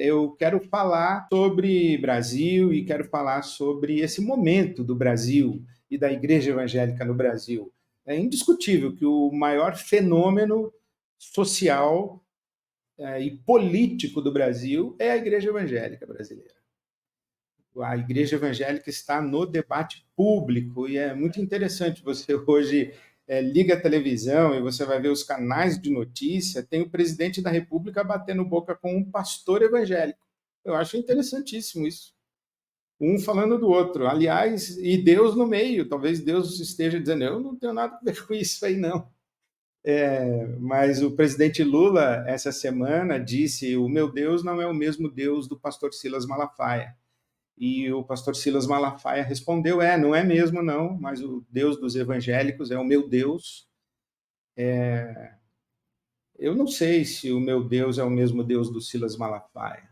Eu quero falar sobre Brasil e quero falar sobre esse momento do Brasil e da Igreja Evangélica no Brasil. É indiscutível que o maior fenômeno social e político do Brasil é a Igreja Evangélica brasileira. A Igreja Evangélica está no debate público e é muito interessante. Você hoje liga a televisão e você vai ver os canais de notícia, tem o presidente da República batendo boca com um pastor evangélico. Eu acho interessantíssimo isso. Um falando do outro. Aliás, e Deus no meio. Talvez Deus esteja dizendo, eu não tenho nada a ver com isso aí, não. Mas o presidente Lula, essa semana, disse, o meu Deus não é o mesmo Deus do pastor Silas Malafaia. E o pastor Silas Malafaia respondeu, não é mesmo não, mas o Deus dos evangélicos é o meu Deus. Eu não sei se o meu Deus é o mesmo Deus do Silas Malafaia.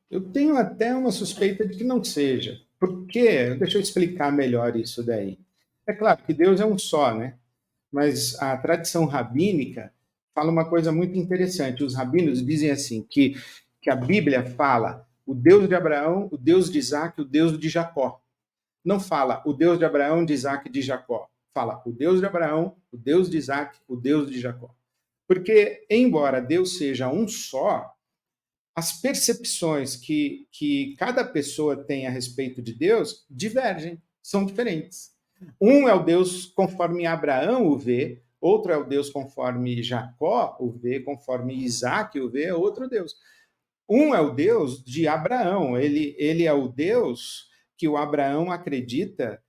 Eu tenho até uma suspeita de que não seja. Por quê? Deixa eu explicar melhor isso daí. É claro que Deus é um só, né? Mas a tradição rabínica fala uma coisa muito interessante. Os rabinos dizem assim, que a Bíblia fala o Deus de Abraão, o Deus de Isaac, o Deus de Jacó. Não fala o Deus de Abraão, de Isaac e de Jacó. Fala o Deus de Abraão, o Deus de Isaac, o Deus de Jacó. Porque, embora Deus seja um só, as percepções que cada pessoa tem a respeito de Deus divergem, são diferentes. Um é o Deus conforme Abraão o vê, outro é o Deus conforme Jacó o vê, conforme Isaac o vê, é outro Deus. Um é o Deus de Abraão, ele é o Deus que o Abraão acredita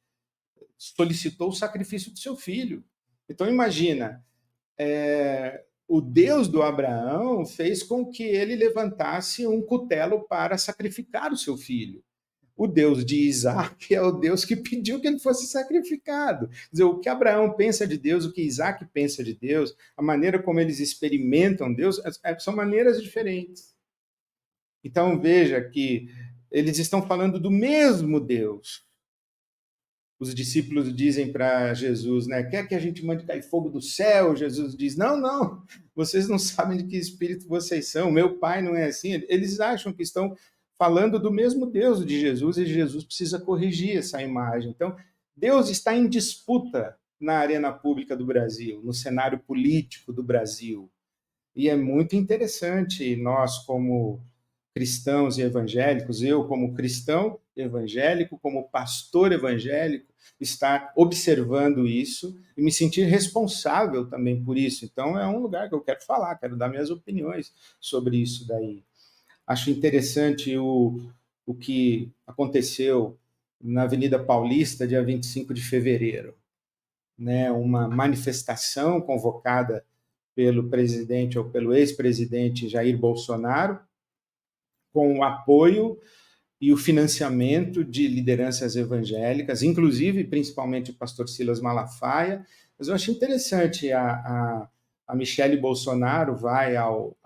solicitou o sacrifício do seu filho. Então imagina, o Deus do Abraão fez com que ele levantasse um cutelo para sacrificar o seu filho. O Deus de Isaac é o Deus que pediu que ele fosse sacrificado. Quer dizer, o que Abraão pensa de Deus, o que Isaac pensa de Deus, a maneira como eles experimentam Deus, são maneiras diferentes. Então veja que eles estão falando do mesmo Deus. Os discípulos dizem para Jesus, né? Quer que a gente mande cair fogo do céu? Jesus diz, não, não, vocês não sabem de que espírito vocês são, meu pai não é assim. Eles acham que estão falando do mesmo Deus de Jesus e Jesus precisa corrigir essa imagem. Então, Deus está em disputa na arena pública do Brasil, no cenário político do Brasil. E é muito interessante nós, como cristãos e evangélicos, eu como cristão evangélico, como pastor evangélico, estar observando isso e me sentir responsável também por isso. Então é um lugar que eu quero falar, quero dar minhas opiniões sobre isso daí. Acho interessante o que aconteceu na Avenida Paulista, dia 25 de fevereiro, né? Uma manifestação convocada pelo presidente ou pelo ex-presidente Jair Bolsonaro, com o apoio e o financiamento de lideranças evangélicas, inclusive, principalmente o pastor Silas Malafaia. Mas eu acho interessante, a Michele Bolsonaro vai ao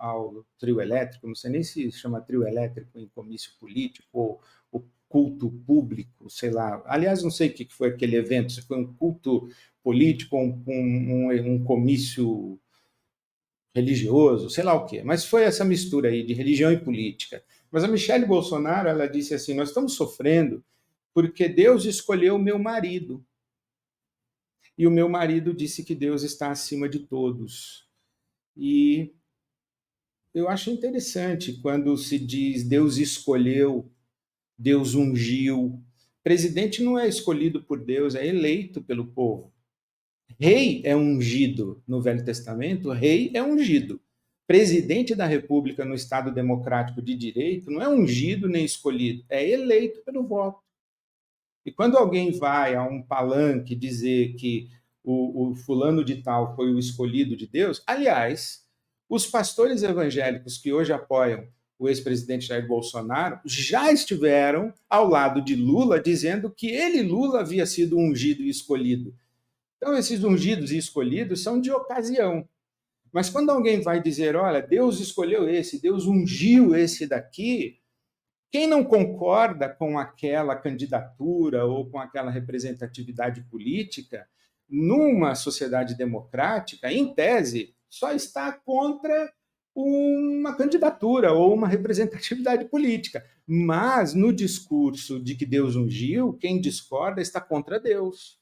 trio elétrico, não sei nem se chama trio elétrico em comício político, ou o culto público, sei lá. Aliás, não sei o que foi aquele evento, se foi um culto político, um comício religioso, sei lá o quê. Mas foi essa mistura aí de religião e política. Mas a Michele Bolsonaro, ela disse assim, nós estamos sofrendo porque Deus escolheu o meu marido. E o meu marido disse que Deus está acima de todos. E eu acho interessante quando se diz Deus escolheu, Deus ungiu. Presidente não é escolhido por Deus, é eleito pelo povo. Rei é ungido no Velho Testamento, rei é ungido. Presidente da República no Estado Democrático de Direito não é ungido nem escolhido, é eleito pelo voto. E quando alguém vai a um palanque dizer que o fulano de tal foi o escolhido de Deus, aliás, os pastores evangélicos que hoje apoiam o ex-presidente Jair Bolsonaro já estiveram ao lado de Lula dizendo que ele, Lula, havia sido ungido e escolhido. Então, esses ungidos e escolhidos são de ocasião. Mas quando alguém vai dizer, olha, Deus escolheu esse, Deus ungiu esse daqui, quem não concorda com aquela candidatura ou com aquela representatividade política, numa sociedade democrática, em tese, só está contra uma candidatura ou uma representatividade política. Mas no discurso de que Deus ungiu, quem discorda está contra Deus.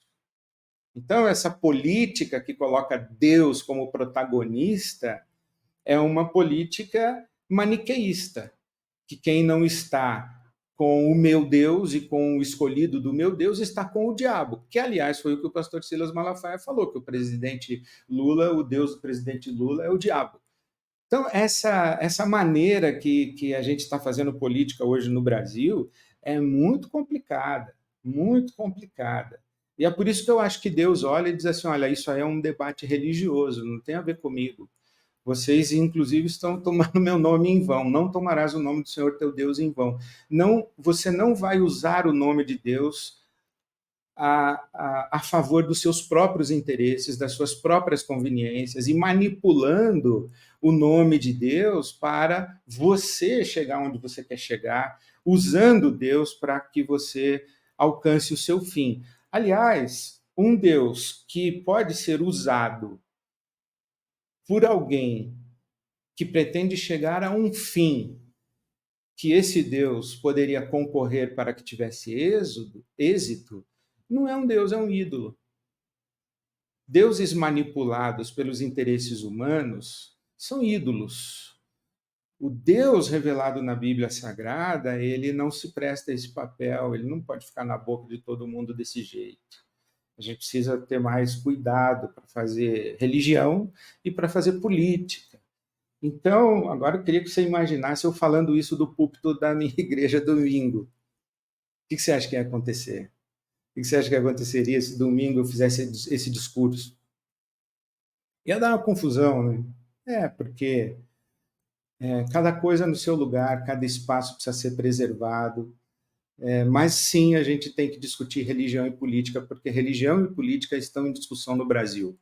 Então, essa política que coloca Deus como protagonista é uma política maniqueísta, que quem não está com o meu Deus e com o escolhido do meu Deus está com o diabo, que, aliás, foi o que o pastor Silas Malafaia falou, que o presidente Lula, o Deus do presidente Lula é o diabo. Então, essa maneira que a gente está fazendo política hoje no Brasil é muito complicada, muito complicada. E é por isso que eu acho que Deus olha e diz assim, olha, isso aí é um debate religioso, não tem a ver comigo. Vocês, inclusive, estão tomando meu nome em vão. Não tomarás o nome do Senhor teu Deus em vão. Não, você não vai usar o nome de Deus a favor dos seus próprios interesses, das suas próprias conveniências, e manipulando o nome de Deus para você chegar onde você quer chegar, usando Deus para que você alcance o seu fim. Aliás, um Deus que pode ser usado por alguém que pretende chegar a um fim que esse Deus poderia concorrer para que tivesse êxito, não é um Deus, é um ídolo. Deuses manipulados pelos interesses humanos são ídolos. O Deus revelado na Bíblia Sagrada, ele não se presta a esse papel, ele não pode ficar na boca de todo mundo desse jeito. A gente precisa ter mais cuidado para fazer religião e para fazer política. Então, agora eu queria que você imaginasse eu falando isso do púlpito da minha igreja domingo. O que você acha que ia acontecer? O que você acha que aconteceria se domingo eu fizesse esse discurso? Ia dar uma confusão, né? Porque cada coisa no seu lugar, cada espaço precisa ser preservado. Mas sim, a gente tem que discutir religião e política, porque religião e política estão em discussão no Brasil.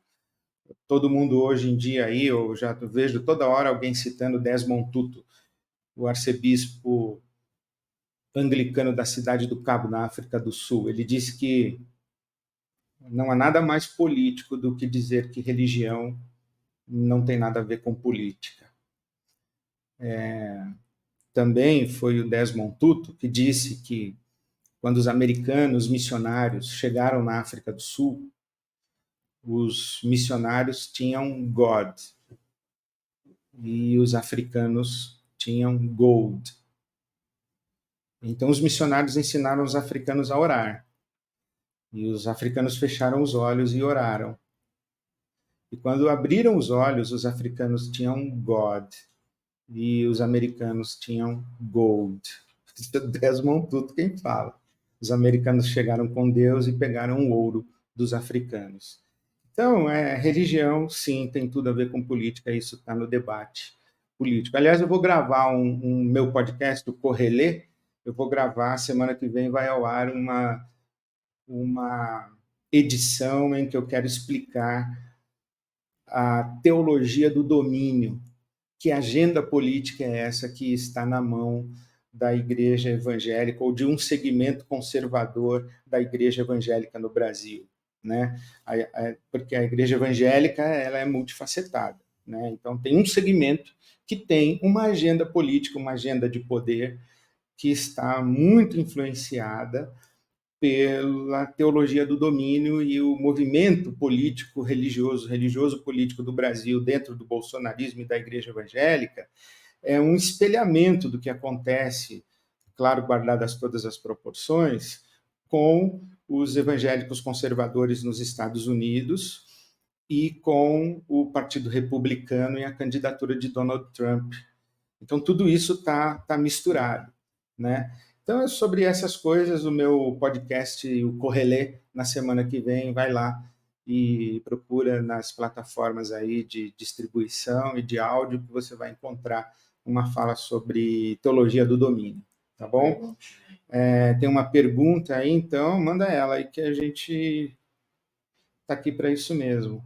Todo mundo hoje em dia aí, eu já vejo toda hora alguém citando Desmond Tutu, o arcebispo anglicano da cidade do Cabo, na África do Sul. Ele disse que não há nada mais político do que dizer que religião não tem nada a ver com política. Também foi o Desmond Tutu que disse que quando os americanos missionários chegaram na África do Sul, os missionários tinham God e os africanos tinham gold. Então os missionários ensinaram os africanos a orar. E os africanos fecharam os olhos e oraram. E quando abriram os olhos, os africanos tinham God e os americanos tinham gold. Desmond Tutu quem fala. Os americanos chegaram com Deus e pegaram o ouro dos africanos. Então, religião, sim, tem tudo a ver com política, isso está no debate político. Aliás, eu vou gravar um meu podcast, o Correlê, eu vou gravar, semana que vem vai ao ar uma edição em que eu quero explicar a teologia do domínio, que agenda política é essa que está na mão da igreja evangélica ou de um segmento conservador da igreja evangélica no Brasil, né? Porque a igreja evangélica ela é multifacetada, né? Então tem um segmento que tem uma agenda política, uma agenda de poder que está muito influenciada pela teologia do domínio e o movimento político religioso político do Brasil dentro do bolsonarismo e da igreja evangélica é um espelhamento do que acontece, claro, guardadas todas as proporções, com os evangélicos conservadores nos Estados Unidos e com o Partido Republicano e a candidatura de Donald Trump. Então, tudo isso está misturado, né? Então, é sobre essas coisas o meu podcast, o Correlê, na semana que vem, vai lá e procura nas plataformas aí de distribuição e de áudio que você vai encontrar uma fala sobre teologia do domínio, tá bom? Tem uma pergunta aí, então manda ela aí que a gente está aqui para isso mesmo.